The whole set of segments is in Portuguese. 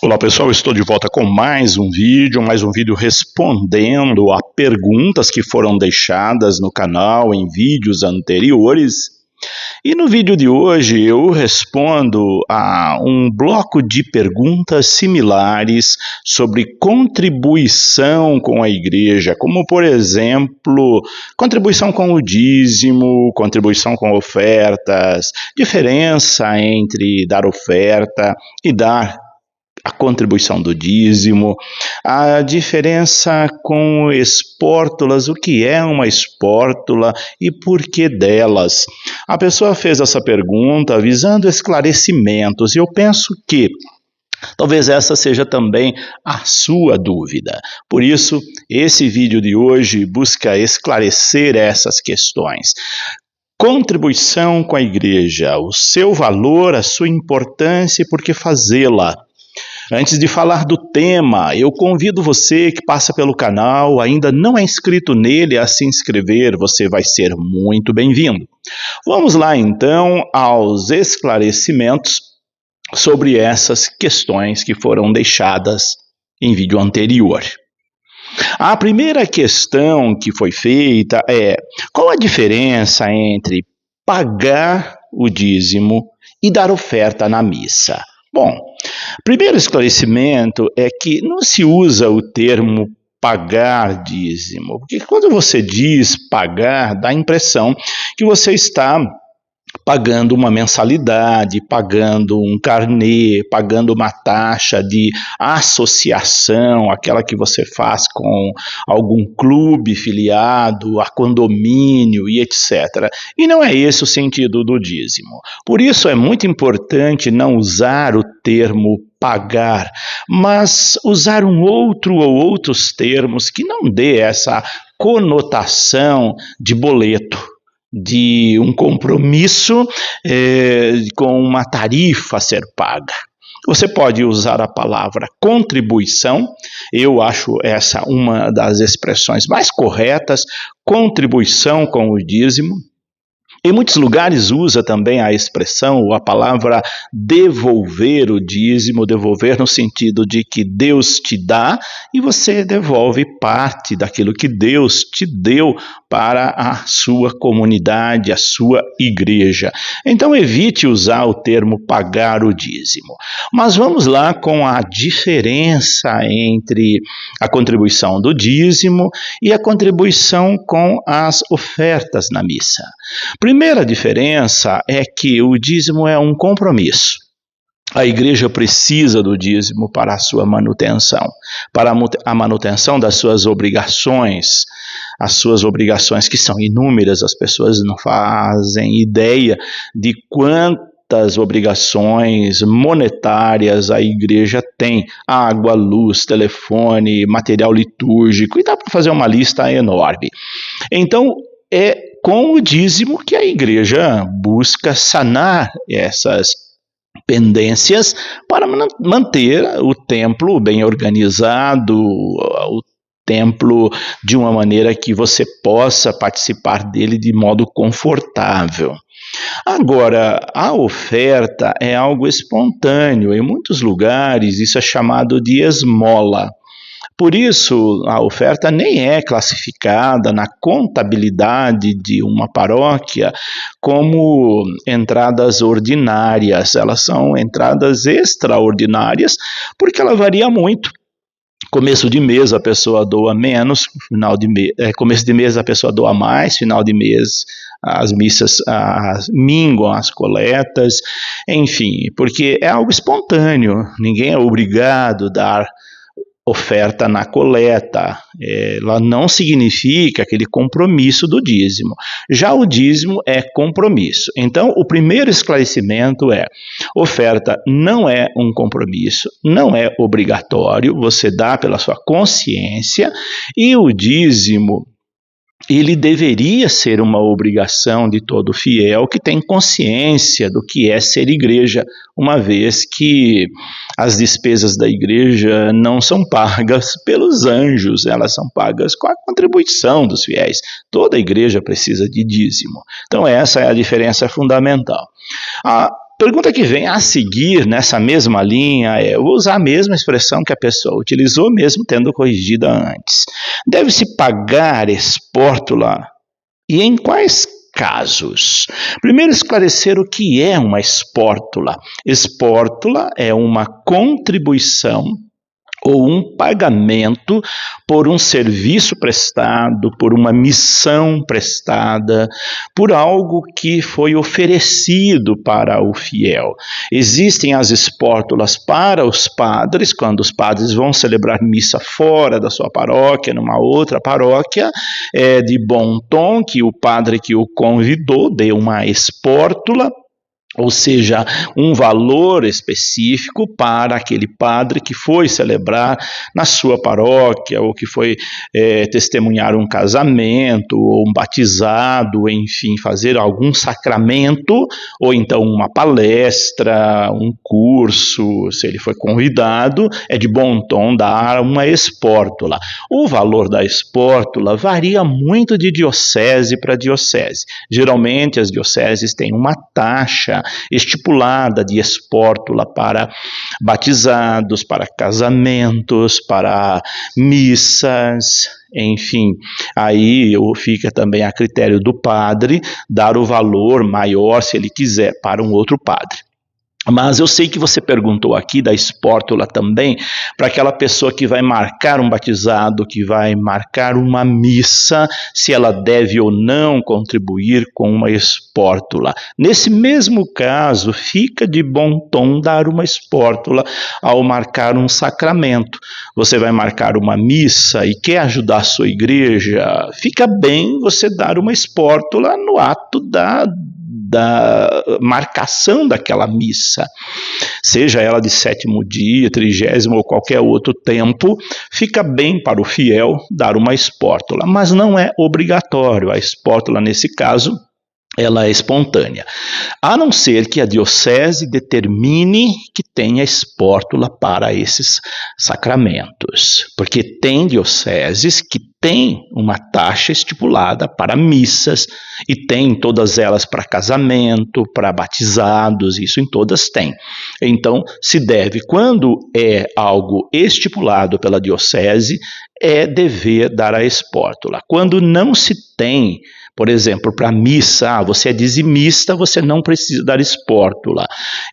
Olá pessoal, estou de volta com mais um vídeo respondendo a perguntas que foram deixadas no canal em vídeos anteriores. E no vídeo de hoje eu respondo a um bloco de perguntas similares sobre contribuição com a igreja, como por exemplo, contribuição com o dízimo, contribuição com ofertas, diferença entre dar oferta e dar a contribuição do dízimo, a diferença com espórtulas, o que é uma espórtula e por que delas. A pessoa fez essa pergunta visando esclarecimentos e eu penso que talvez essa seja também a sua dúvida. Por isso, esse vídeo de hoje busca esclarecer essas questões. Contribuição com a igreja, o seu valor, a sua importância e por que fazê-la. Antes de falar do tema, eu convido você que passa pelo canal, ainda não é inscrito nele, a se inscrever, você vai ser muito bem-vindo. Vamos lá então aos esclarecimentos sobre essas questões que foram deixadas em vídeo anterior. A primeira questão que foi feita é: qual a diferença entre pagar o dízimo e dar oferta na missa? Bom, primeiro esclarecimento é que não se usa o termo pagar dízimo, porque quando você diz pagar, dá a impressão que você está pagando uma mensalidade, pagando um carnê, pagando uma taxa de associação, aquela que você faz com algum clube filiado, a condomínio e etc. E não é esse o sentido do dízimo. Por isso é muito importante não usar o termo pagar, mas usar um outro ou outros termos que não dê essa conotação de boleto, de um compromisso com uma tarifa a ser paga. Você pode usar a palavra contribuição, eu acho essa uma das expressões mais corretas, contribuição com o dízimo. Em muitos lugares usa também a expressão ou a palavra devolver o dízimo, devolver no sentido de que Deus te dá e você devolve parte daquilo que Deus te deu para a sua comunidade, a sua igreja. Então evite usar o termo pagar o dízimo. Mas vamos lá com a diferença entre a contribuição do dízimo e a contribuição com as ofertas na missa. Primeira diferença é que o dízimo é um compromisso. A igreja precisa do dízimo para a sua manutenção, para a manutenção das suas obrigações, as suas obrigações que são inúmeras, as pessoas não fazem ideia de quantas obrigações monetárias a igreja tem: água, luz, telefone, material litúrgico, e dá para fazer uma lista enorme. Então, é com o dízimo que a igreja busca sanar essas pendências para manter o templo bem organizado, o templo de uma maneira que você possa participar dele de modo confortável. Agora, a oferta é algo espontâneo. Em muitos lugares isso é chamado de esmola. Por isso, a oferta nem é classificada na contabilidade de uma paróquia como entradas ordinárias. Elas são entradas extraordinárias porque ela varia muito. Começo de mês a pessoa doa menos, começo de mês a pessoa doa mais, final de mês as missas minguam as coletas, enfim, porque é algo espontâneo, ninguém é obrigado a dar oferta na coleta, ela não significa aquele compromisso do dízimo. Já o dízimo é compromisso. Então, o primeiro esclarecimento é: oferta não é um compromisso, não é obrigatório, você dá pela sua consciência, e o dízimo, ele deveria ser uma obrigação de todo fiel que tem consciência do que é ser igreja, uma vez que as despesas da igreja não são pagas pelos anjos, elas são pagas com a contribuição dos fiéis. Toda igreja precisa de dízimo. Então essa é a diferença fundamental. pergunta que vem a seguir nessa mesma linha eu vou usar a mesma expressão que a pessoa utilizou, mesmo tendo corrigida antes. Deve-se pagar espórtula? E em quais casos? Primeiro, esclarecer o que é uma espórtula. Espórtula é uma contribuição ou um pagamento por um serviço prestado, por uma missão prestada, por algo que foi oferecido para o fiel. Existem as espórtulas para os padres, quando os padres vão celebrar missa fora da sua paróquia, numa outra paróquia, é de bom tom que o padre que o convidou dê uma espórtula, ou seja, um valor específico para aquele padre que foi celebrar na sua paróquia, ou que foi testemunhar um casamento, ou um batizado, enfim, fazer algum sacramento, ou então uma palestra, um curso, se ele foi convidado, é de bom tom dar uma espórtula. O valor da espórtula varia muito de diocese para diocese. Geralmente as dioceses têm uma taxa estipulada de espórtula para batizados, para casamentos, para missas, enfim, aí fica também a critério do padre dar o valor maior, se ele quiser, para um outro padre. Mas eu sei que você perguntou aqui da espórtula também para aquela pessoa que vai marcar um batizado, que vai marcar uma missa, se ela deve ou não contribuir com uma espórtula. Nesse mesmo caso, fica de bom tom dar uma espórtula ao marcar um sacramento. Você vai marcar uma missa e quer ajudar a sua igreja, fica bem você dar uma espórtula no ato da marcação daquela missa, seja ela de 7º dia, 30º ou qualquer outro tempo, fica bem para o fiel dar uma espórtula, mas não é obrigatório. A espórtula, nesse caso, ela é espontânea, a não ser que a diocese determine que tenha espórtula para esses sacramentos, porque tem dioceses que têm uma taxa estipulada para missas e tem todas elas para casamento, para batizados, isso em todas tem. Então, se deve, quando é algo estipulado pela diocese, é dever dar a espórtula. Quando não se tem, por exemplo, para missa, você é dizimista, você não precisa dar espórtula.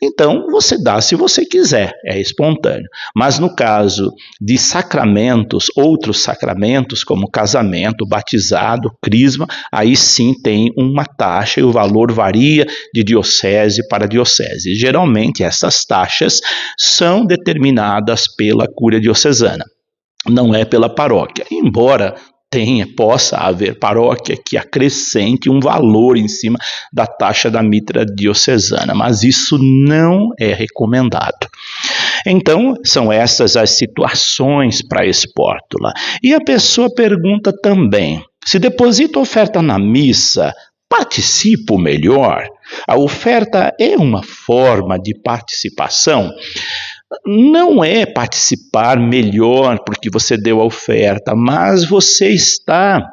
Então, você dá se você quiser, é espontâneo. Mas no caso de sacramentos, outros sacramentos, como casamento, batizado, crisma, aí sim tem uma taxa e o valor varia de diocese para diocese. Geralmente, essas taxas são determinadas pela cúria diocesana, não é pela paróquia, embora possa haver paróquia que acrescente um valor em cima da taxa da mitra diocesana, mas isso não é recomendado. Então, são essas as situações para a espórtula. E a pessoa pergunta também, se deposito oferta na missa, participo melhor? A oferta é uma forma de participação? Não é participar melhor porque você deu a oferta, mas você está,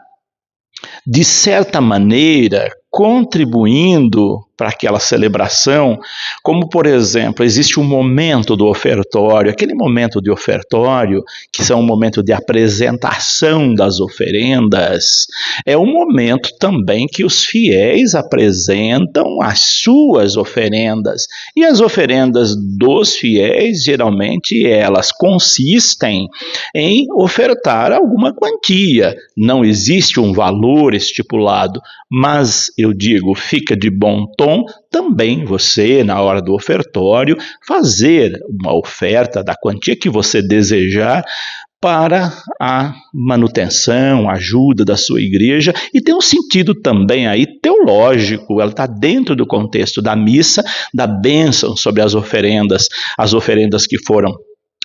de certa maneira, contribuindo para aquela celebração, como, por exemplo, existe um momento do ofertório, aquele momento de ofertório, que são um momento de apresentação das oferendas, é um momento também que os fiéis apresentam as suas oferendas, e as oferendas dos fiéis, geralmente, elas consistem em ofertar alguma quantia, não existe um valor estipulado, mas eu digo, fica de bom tom também você, na hora do ofertório, fazer uma oferta da quantia que você desejar para a manutenção, ajuda da sua igreja, e tem um sentido também aí teológico, ela está dentro do contexto da missa, da bênção sobre as oferendas que foram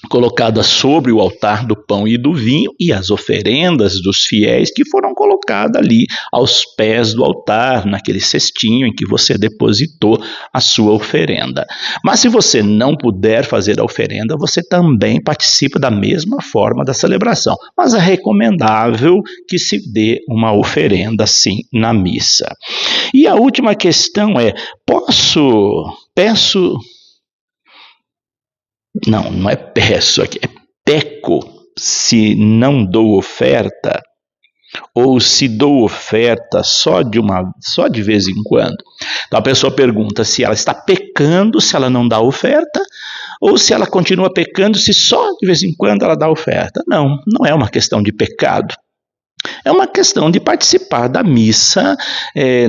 colocada sobre o altar do pão e do vinho, e as oferendas dos fiéis que foram colocadas ali aos pés do altar, naquele cestinho em que você depositou a sua oferenda. Mas se você não puder fazer a oferenda, você também participa da mesma forma da celebração. Mas é recomendável que se dê uma oferenda sim na missa. E a última questão é: não é peço aqui, é peco se não dou oferta, ou se dou oferta só de vez em quando. Então a pessoa pergunta se ela está pecando se ela não dá oferta, ou se ela continua pecando se só de vez em quando ela dá oferta. Não é uma questão de pecado. É uma questão de participar da missa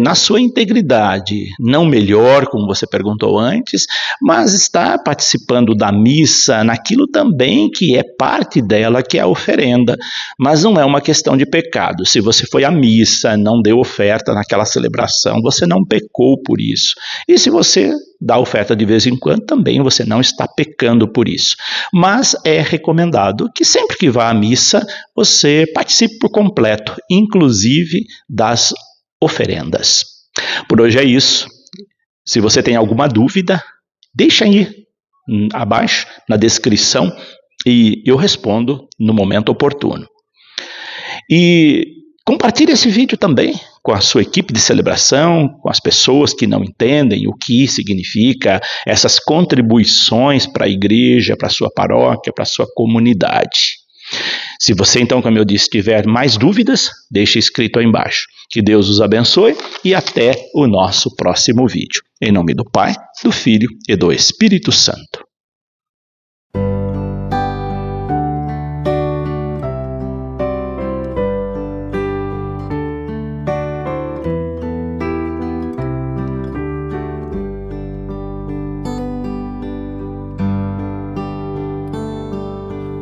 na sua integridade, não melhor, como você perguntou antes, mas estar participando da missa naquilo também que é parte dela, que é a oferenda. Mas não é uma questão de pecado. Se você foi à missa, não deu oferta naquela celebração, você não pecou por isso. E se você dá oferta de vez em quando, também você não está pecando por isso. Mas é recomendado que sempre que vá à missa, você participe por completo, inclusive das oferendas. Por hoje é isso. Se você tem alguma dúvida, deixa aí abaixo na descrição e eu respondo no momento oportuno. E compartilhe esse vídeo também com a sua equipe de celebração, com as pessoas que não entendem o que significa essas contribuições para a igreja, para a sua paróquia, para a sua comunidade. Se você então, como eu disse, tiver mais dúvidas, deixe escrito aí embaixo. Que Deus os abençoe e até o nosso próximo vídeo. Em nome do Pai, do Filho e do Espírito Santo.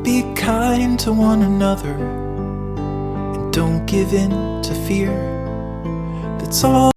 Be kind to one another and don't give in to fear. That's all.